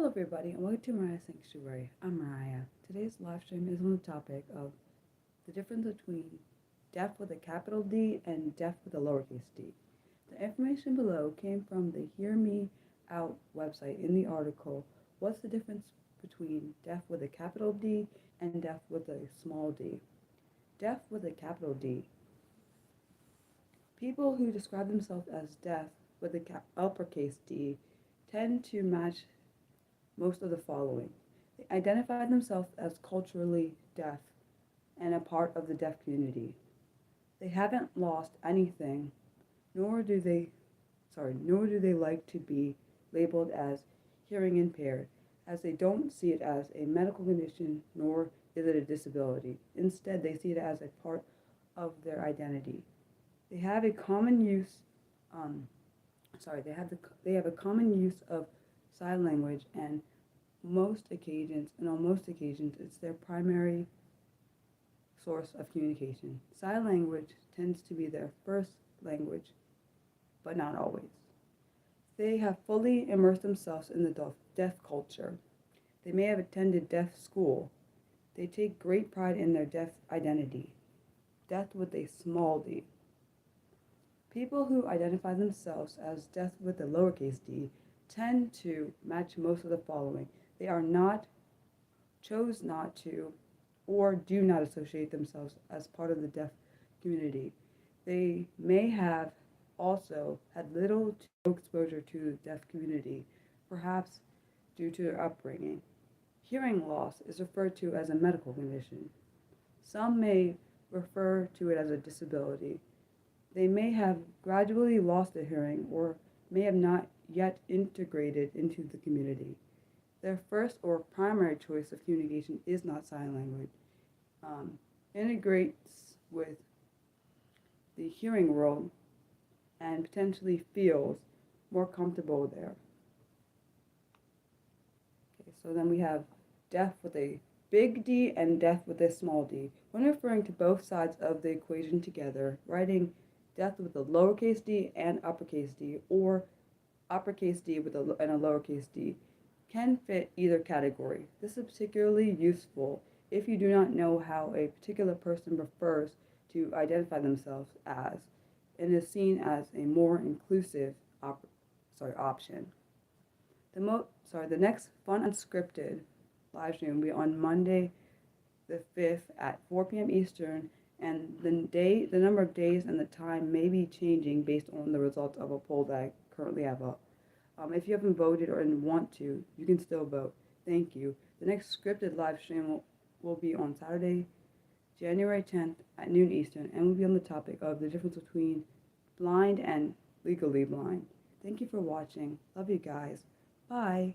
everybody, and welcome to Mariah Sanctuary. I'm Mariah. Today's live stream is on the topic of the difference between deaf with a capital D and deaf with a lowercase d. The information below came from the Hear Me Out website in the article, What's the difference between deaf with a capital D and deaf with a small d? Deaf with a capital D. People who describe themselves as deaf with a uppercase D tend to match most of the following. They identify themselves as culturally deaf and a part of the deaf community. They haven't lost anything, nor do they like to be labeled as hearing impaired, as they don't see it as a medical condition nor is it a disability. Instead, they see it as a part of their identity. They have a common use they have a common use of sign language, and on most occasions, it's their primary source of communication. Sign language tends to be their first language, but not always. They have fully immersed themselves in the deaf culture. They may have attended deaf school. They take great pride in their deaf identity. Deaf with a small d. People who identify themselves as deaf with a lowercase d tend to match most of the following. They are not, chose not to, or do not associate themselves as part of the deaf community. They may have also had little to no exposure to the deaf community, perhaps due to their upbringing. Hearing loss is referred to as a medical condition. Some may refer to it as a disability. They may have gradually lost their hearing or may have not yet integrated into the community. Their first or primary choice of communication is not sign language. Integrates with the hearing world and potentially feels more comfortable there. Okay, so then we have deaf with a big D and deaf with a small d. When referring to both sides of the equation together, writing deaf with a lowercase d and uppercase d, or uppercase d with and a lowercase d, can fit either category. This is particularly useful if you do not know how a particular person prefers to identify themselves as, and is seen as a more inclusive option. The next fun unscripted live stream will be on Monday the 5th at 4 p.m. Eastern, and the number of days and the time may be changing based on the results of a poll that I currently have up. If you haven't voted or want to, you can still vote. Thank you. The next scripted live stream will be on Saturday, January 10th at noon Eastern, and will be on the topic of the difference between blind and legally blind. Thank you for watching. Love you guys. Bye.